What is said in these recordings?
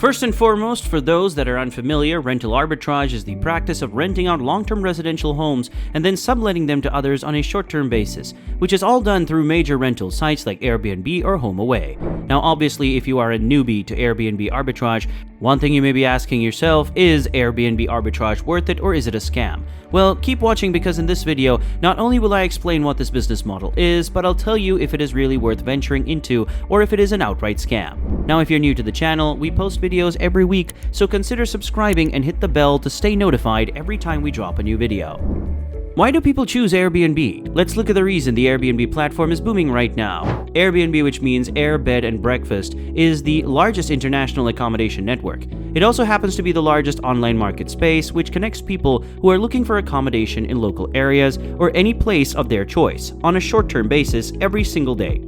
First and foremost, for those that are unfamiliar, rental arbitrage is the practice of renting out long-term residential homes and then subletting them to others on a short-term basis, which is all done through major rental sites like Airbnb or HomeAway. Now, obviously, if you are a newbie to Airbnb arbitrage, one thing you may be asking yourself is Airbnb arbitrage worth it or is it a scam? Well, keep watching because in this video, not only will I explain what this business model is, but I'll tell you if it is really worth venturing into or if it is an outright scam. Now, if you're new to the channel, we post videos every week, so consider subscribing and hit the bell to stay notified every time we drop a new video. Why do people choose Airbnb? Let's look at the reason the Airbnb platform is booming right now. Airbnb, which means air, bed, and breakfast, is the largest international accommodation network. It also happens to be the largest online market space, which connects people who are looking for accommodation in local areas or any place of their choice on a short-term basis every single day.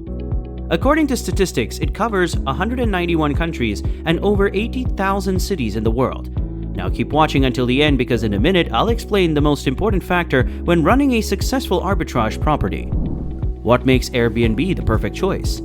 According to statistics, it covers 191 countries and over 80,000 cities in the world. Now keep watching until the end because in a minute I'll explain the most important factor when running a successful arbitrage property. What makes Airbnb the perfect choice?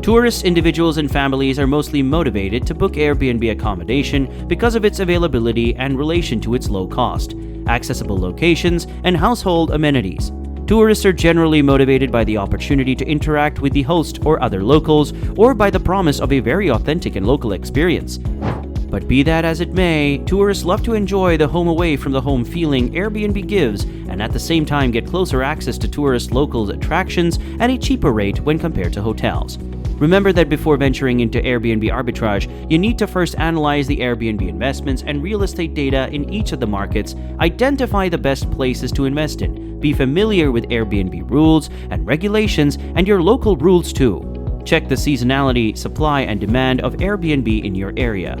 Tourists, individuals, and families are mostly motivated to book Airbnb accommodation because of its availability and relation to its low cost, accessible locations, and household amenities. Tourists are generally motivated by the opportunity to interact with the host or other locals, or by the promise of a very authentic and local experience. But be that as it may, tourists love to enjoy the home away from the home feeling Airbnb gives and at the same time get closer access to tourist locals' attractions at a cheaper rate when compared to hotels. Remember that before venturing into Airbnb arbitrage, you need to first analyze the Airbnb investments and real estate data in each of the markets, identify the best places to invest in, be familiar with Airbnb rules and regulations and your local rules too. Check the seasonality, supply, and demand of Airbnb in your area.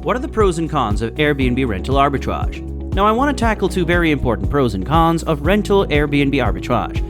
What are the pros and cons of Airbnb rental arbitrage? Now I want to tackle two very important pros and cons of rental Airbnb arbitrage.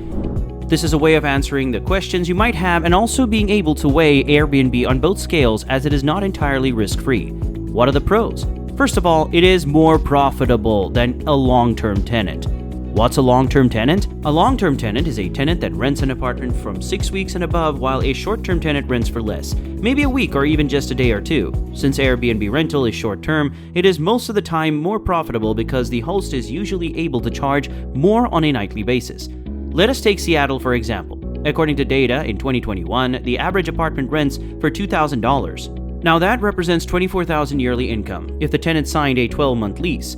This is a way of answering the questions you might have and also being able to weigh Airbnb on both scales as it is not entirely risk-free. What are the pros? First of all, it is more profitable than a long-term tenant. What's a long-term tenant? A long-term tenant is a tenant that rents an apartment from 6 weeks and above, while a short-term tenant rents for less, maybe a week or even just a day or two. Since Airbnb rental is short-term, it is most of the time more profitable because the host is usually able to charge more on a nightly basis. Let us take Seattle for example. According to data, in 2021, the average apartment rents for $2,000. Now that represents $24,000 yearly income if the tenant signed a 12-month lease.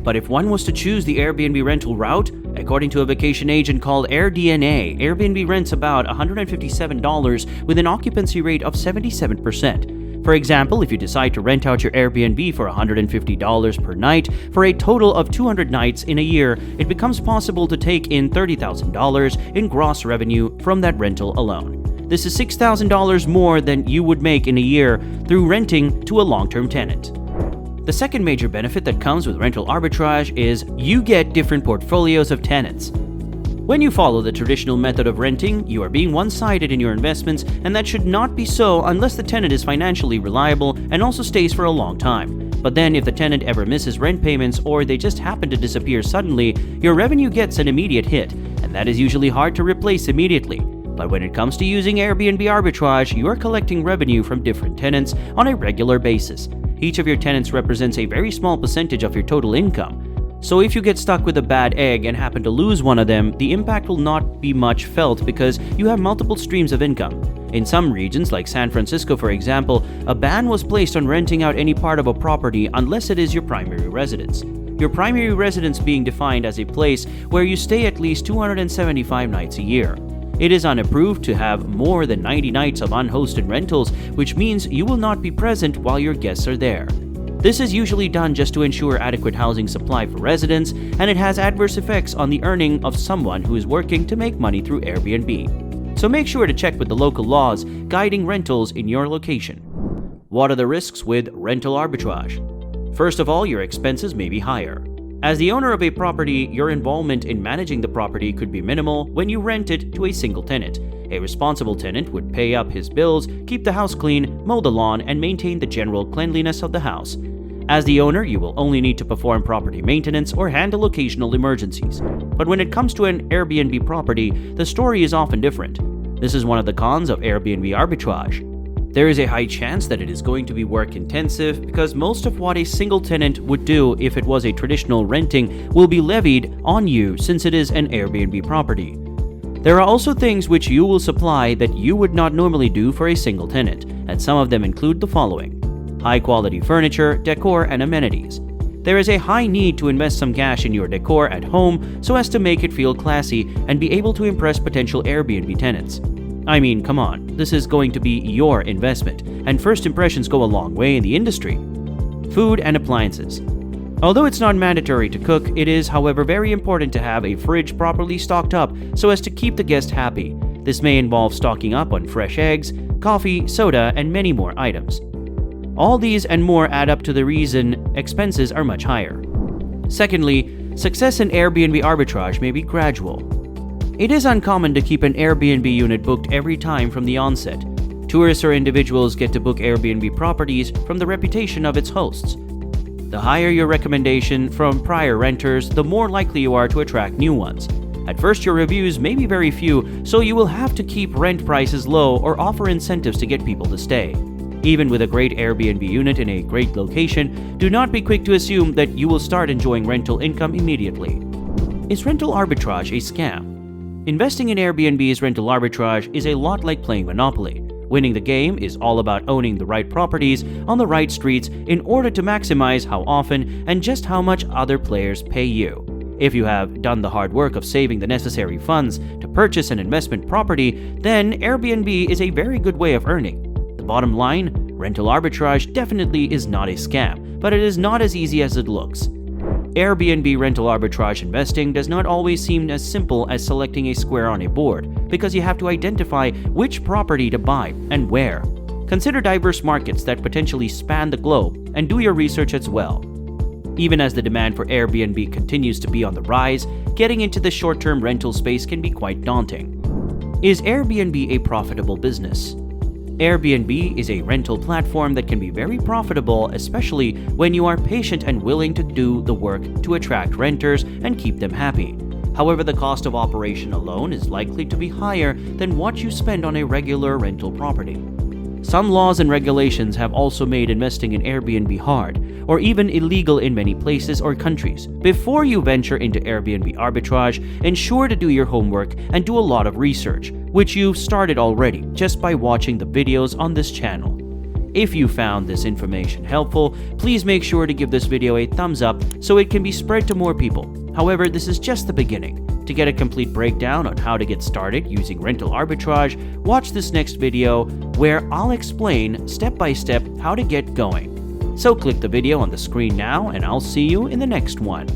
But if one was to choose the Airbnb rental route, according to a vacation agent called AirDNA, Airbnb rents about $157 with an occupancy rate of 77%. For example, if you decide to rent out your Airbnb for $150 per night for a total of 200 nights in a year, it becomes possible to take in $30,000 in gross revenue from that rental alone. This is $6,000 more than you would make in a year through renting to a long-term tenant. The second major benefit that comes with rental arbitrage is you get different portfolios of tenants. When you follow the traditional method of renting, you are being one-sided in your investments, and that should not be so unless the tenant is financially reliable and also stays for a long time. But then if the tenant ever misses rent payments or they just happen to disappear suddenly, your revenue gets an immediate hit, and that is usually hard to replace immediately. But when it comes to using Airbnb arbitrage, you are collecting revenue from different tenants on a regular basis. Each of your tenants represents a very small percentage of your total income. So if you get stuck with a bad egg and happen to lose one of them, the impact will not be much felt because you have multiple streams of income. In some regions, like San Francisco for example, a ban was placed on renting out any part of a property unless it is your primary residence. Your primary residence being defined as a place where you stay at least 275 nights a year. It is unapproved to have more than 90 nights of unhosted rentals, which means you will not be present while your guests are there. This is usually done just to ensure adequate housing supply for residents, and it has adverse effects on the earning of someone who is working to make money through Airbnb. So make sure to check with the local laws guiding rentals in your location. What are the risks with rental arbitrage? First of all, your expenses may be higher. As the owner of a property, your involvement in managing the property could be minimal when you rent it to a single tenant. A responsible tenant would pay up his bills, keep the house clean, mow the lawn, and maintain the general cleanliness of the house. As the owner, you will only need to perform property maintenance or handle occasional emergencies. But when it comes to an Airbnb property, the story is often different. This is one of the cons of Airbnb arbitrage. There is a high chance that it is going to be work intensive because most of what a single tenant would do if it was a traditional renting will be levied on you since it is an Airbnb property. There are also things which you will supply that you would not normally do for a single tenant, and some of them include the following: high quality furniture, decor, and amenities. There is a high need to invest some cash in your decor at home so as to make it feel classy and be able to impress potential Airbnb tenants. I mean, come on, this is going to be your investment, and first impressions go a long way in the industry. Food and appliances. Although it's not mandatory to cook, it is, however, very important to have a fridge properly stocked up so as to keep the guest happy. This may involve stocking up on fresh eggs, coffee, soda, and many more items. All these and more add up to the reason expenses are much higher. Secondly, success in Airbnb arbitrage may be gradual. It is uncommon to keep an Airbnb unit booked every time from the onset. Tourists or individuals get to book Airbnb properties from the reputation of its hosts. The higher your recommendation from prior renters, the more likely you are to attract new ones. At first, your reviews may be very few, so you will have to keep rent prices low or offer incentives to get people to stay. Even with a great Airbnb unit in a great location, do not be quick to assume that you will start enjoying rental income immediately. Is rental arbitrage a scam? Investing in Airbnb's rental arbitrage is a lot like playing Monopoly. Winning the game is all about owning the right properties on the right streets in order to maximize how often and just how much other players pay you. If you have done the hard work of saving the necessary funds to purchase an investment property, then Airbnb is a very good way of earning. The bottom line, rental arbitrage definitely is not a scam, but it is not as easy as it looks. Airbnb rental arbitrage investing does not always seem as simple as selecting a square on a board, because you have to identify which property to buy and where. Consider diverse markets that potentially span the globe and do your research as well. Even as the demand for Airbnb continues to be on the rise, getting into the short-term rental space can be quite daunting. Is Airbnb a profitable business? Airbnb is a rental platform that can be very profitable, especially when you are patient and willing to do the work to attract renters and keep them happy. However, the cost of operation alone is likely to be higher than what you spend on a regular rental property. Some laws and regulations have also made investing in Airbnb hard, or even illegal in many places or countries. Before you venture into Airbnb arbitrage, ensure to do your homework and do a lot of research, which you've started already just by watching the videos on this channel. If you found this information helpful, please make sure to give this video a thumbs up so it can be spread to more people. However, this is just the beginning. To get a complete breakdown on how to get started using rental arbitrage, watch this next video where I'll explain step by step how to get going. So click the video on the screen now and I'll see you in the next one.